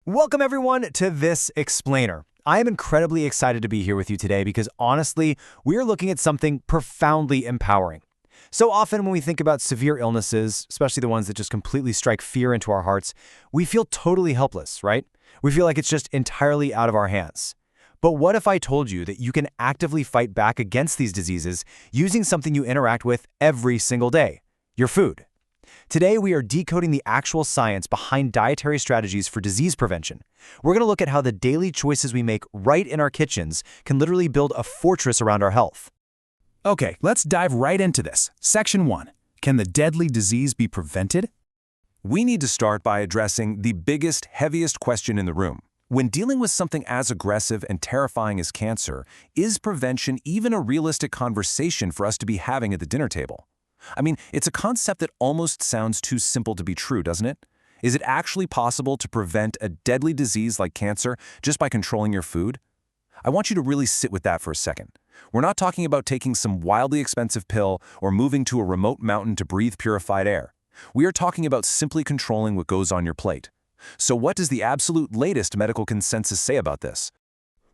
Welcome everyone to This Explainer. I am incredibly excited to be here with you today because honestly, we are looking at something profoundly empowering. So often when we think about severe illnesses, especially the ones that just completely strike fear into our hearts, we feel totally helpless, right? We feel like it's just entirely out of our hands. But what if I told you that you can actively fight back against these diseases using something you interact with every single day, your food? Today, we are decoding the actual science behind dietary strategies for disease prevention. We're going to look at how the daily choices we make right in our kitchens can literally build a fortress around our health. Okay, let's dive right into this. Section 1. Can the deadly disease be prevented? We need to start by addressing the biggest, heaviest question in the room. When dealing with something as aggressive and terrifying as cancer, is prevention even a realistic conversation for us to be having at the dinner table? I mean, it's a concept that almost sounds too simple to be true, doesn't it? Is it actually possible to prevent a deadly disease like cancer just by controlling your food? I want you to really sit with that for a second. We're not talking about taking some wildly expensive pill or moving to a remote mountain to breathe purified air. We are talking about simply controlling what goes on your plate. So what does the absolute latest medical consensus say about this?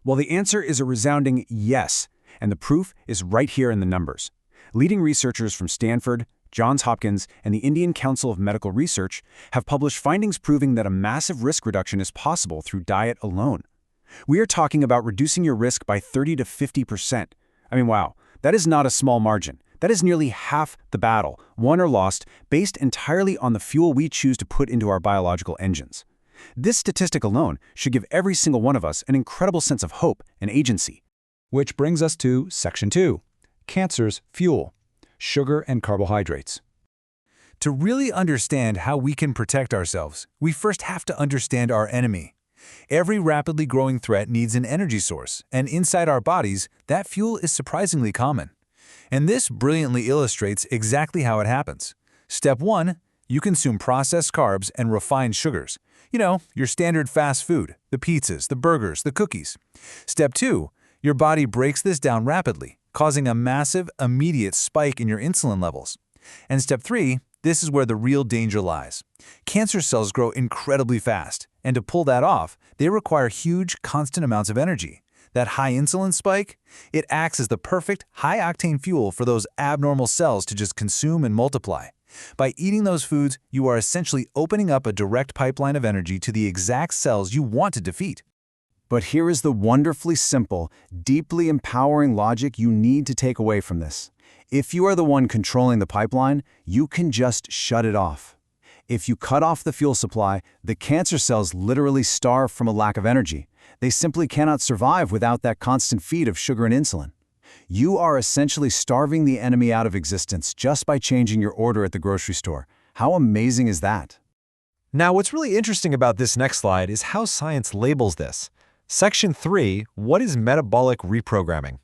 Well, the answer is a resounding yes, and the proof is right here in the numbers. Leading researchers from Stanford, Johns Hopkins, and the Indian Council of Medical Research have published findings proving that a massive risk reduction is possible through diet alone. We are talking about reducing your risk by 30 to 50%. I mean, wow, that is not a small margin. That is nearly half the battle, won or lost, based entirely on the fuel we choose to put into our biological engines. This statistic alone should give every single one of us an incredible sense of hope and agency. Which brings us to Section 2. Cancer's fuel, sugar and carbohydrates. To really understand how we can protect ourselves, we first have to understand our enemy. Every rapidly growing threat needs an energy source, and inside our bodies, that fuel is surprisingly common. And this brilliantly illustrates exactly how it happens. Step 1, you consume processed carbs and refined sugars. You know, your standard fast food, the pizzas, the burgers, the cookies. Step 2, your body breaks this down rapidly, causing a massive, immediate spike in your insulin levels. And step 3, this is where the real danger lies. Cancer cells grow incredibly fast, and to pull that off, they require huge, constant amounts of energy. That high insulin spike, it acts as the perfect, high-octane fuel for those abnormal cells to just consume and multiply. By eating those foods, you are essentially opening up a direct pipeline of energy to the exact cells you want to defeat. But here is the wonderfully simple, deeply empowering logic you need to take away from this. If you are the one controlling the pipeline, you can just shut it off. If you cut off the fuel supply, the cancer cells literally starve from a lack of energy. They simply cannot survive without that constant feed of sugar and insulin. You are essentially starving the enemy out of existence just by changing your order at the grocery store. How amazing is that? Now, what's really interesting about this next slide is how science labels this. Section 3, what is metabolic reprogramming?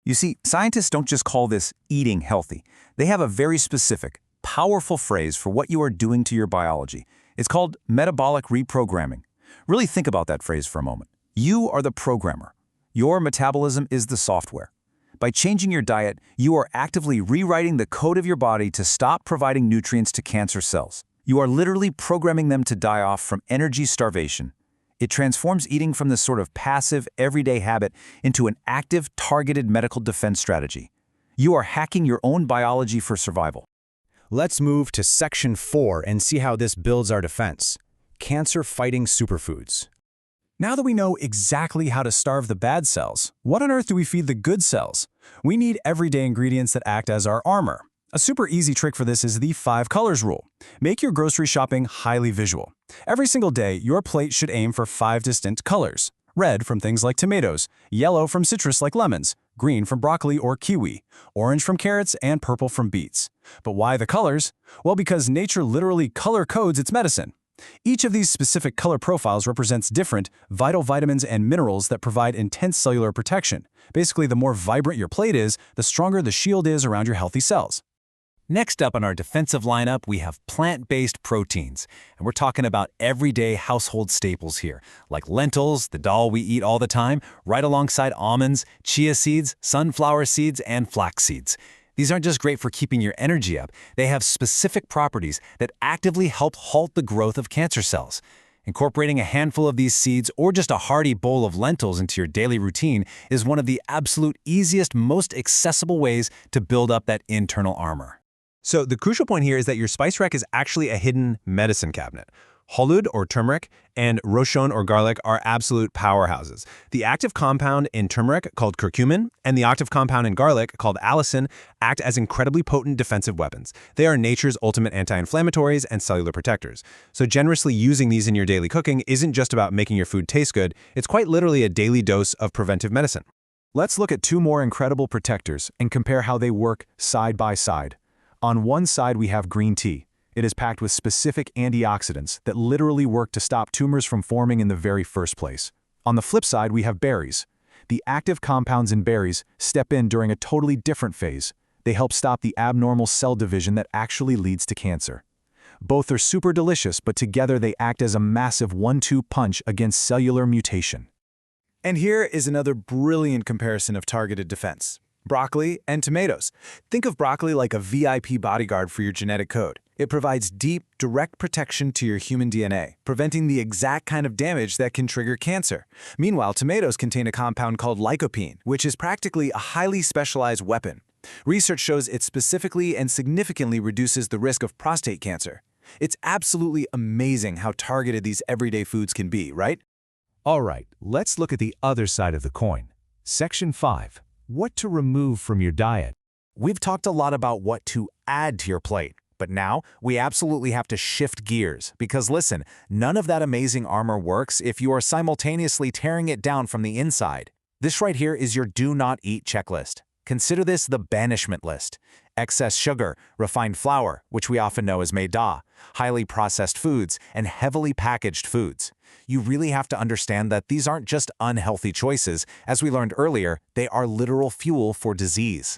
You see, scientists don't just call this eating healthy. They have a very specific, powerful phrase for what you are doing to your biology. It's called metabolic reprogramming. Really think about that phrase for a moment. You are the programmer. Your metabolism is the software. By changing your diet, you are actively rewriting the code of your body to stop providing nutrients to cancer cells. You are literally programming them to die off from energy starvation. It transforms eating from this sort of passive, everyday habit into an active, targeted medical defense strategy. You are hacking your own biology for survival. Let's move to Section 4 and see how this builds our defense. Cancer-fighting superfoods. Now that we know exactly how to starve the bad cells, what on earth do we feed the good cells? We need everyday ingredients that act as our armor. A super easy trick for this is the 5 colors rule. Make your grocery shopping highly visual. Every single day, your plate should aim for 5 distinct colors. Red from things like tomatoes, yellow from citrus like lemons, green from broccoli or kiwi, orange from carrots, and purple from beets. But why the colors? Well, because nature literally color codes its medicine. Each of these specific color profiles represents different, vital vitamins and minerals that provide intense cellular protection. Basically, the more vibrant your plate is, the stronger the shield is around your healthy cells. Next up on our defensive lineup, we have plant-based proteins. And we're talking about everyday household staples here, like lentils, the dal we eat all the time, right alongside almonds, chia seeds, sunflower seeds, and flax seeds. These aren't just great for keeping your energy up, they have specific properties that actively help halt the growth of cancer cells. Incorporating a handful of these seeds or just a hearty bowl of lentils into your daily routine is one of the absolute easiest, most accessible ways to build up that internal armor. So the crucial point here is that your spice rack is actually a hidden medicine cabinet. Holud, or turmeric, and rochon, or garlic, are absolute powerhouses. The active compound in turmeric, called curcumin, and the active compound in garlic, called allicin, act as incredibly potent defensive weapons. They are nature's ultimate anti-inflammatories and cellular protectors. So generously using these in your daily cooking isn't just about making your food taste good, it's quite literally a daily dose of preventive medicine. Let's look at two more incredible protectors and compare how they work side by side. On one side, we have green tea. It is packed with specific antioxidants that literally work to stop tumors from forming in the very first place. On the flip side, we have berries. The active compounds in berries step in during a totally different phase. They help stop the abnormal cell division that actually leads to cancer. Both are super delicious, but together they act as a massive 1-2 punch against cellular mutation. And here is another brilliant comparison of targeted defense. Broccoli and tomatoes. Think of broccoli like a VIP bodyguard for your genetic code. It provides deep, direct protection to your human DNA, preventing the exact kind of damage that can trigger cancer. Meanwhile, tomatoes contain a compound called lycopene, which is practically a highly specialized weapon. Research shows it specifically and significantly reduces the risk of prostate cancer. It's absolutely amazing how targeted these everyday foods can be, right? All right, let's look at the other side of the coin. Section 5. What to remove from your diet. We've talked a lot about what to add to your plate, but now we absolutely have to shift gears because listen, none of that amazing armor works if you are simultaneously tearing it down from the inside. This right here is your do not eat checklist. Consider this the banishment list. Excess sugar, refined flour, which we often know as maida, highly processed foods, and heavily packaged foods. You really have to understand that these aren't just unhealthy choices. As we learned earlier, they are literal fuel for disease.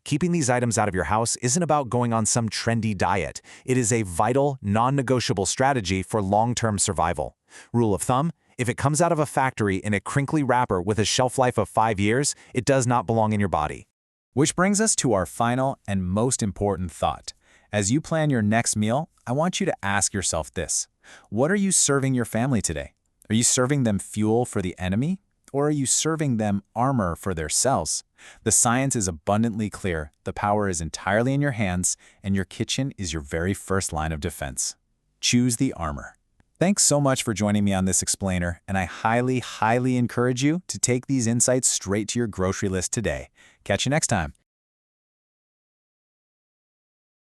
Keeping these items out of your house isn't about going on some trendy diet. It is a vital, non-negotiable strategy for long-term survival. Rule of thumb: if it comes out of a factory in a crinkly wrapper with a shelf life of 5 years, it does not belong in your body. Which brings us to our final and most important thought. As you plan your next meal, I want you to ask yourself this. What are you serving your family today? Are you serving them fuel for the enemy? Or are you serving them armor for their cells? The science is abundantly clear. The power is entirely in your hands, and your kitchen is your very first line of defense. Choose the armor. Thanks so much for joining me on this explainer, and I highly, highly encourage you to take these insights straight to your grocery list today. Catch you next time.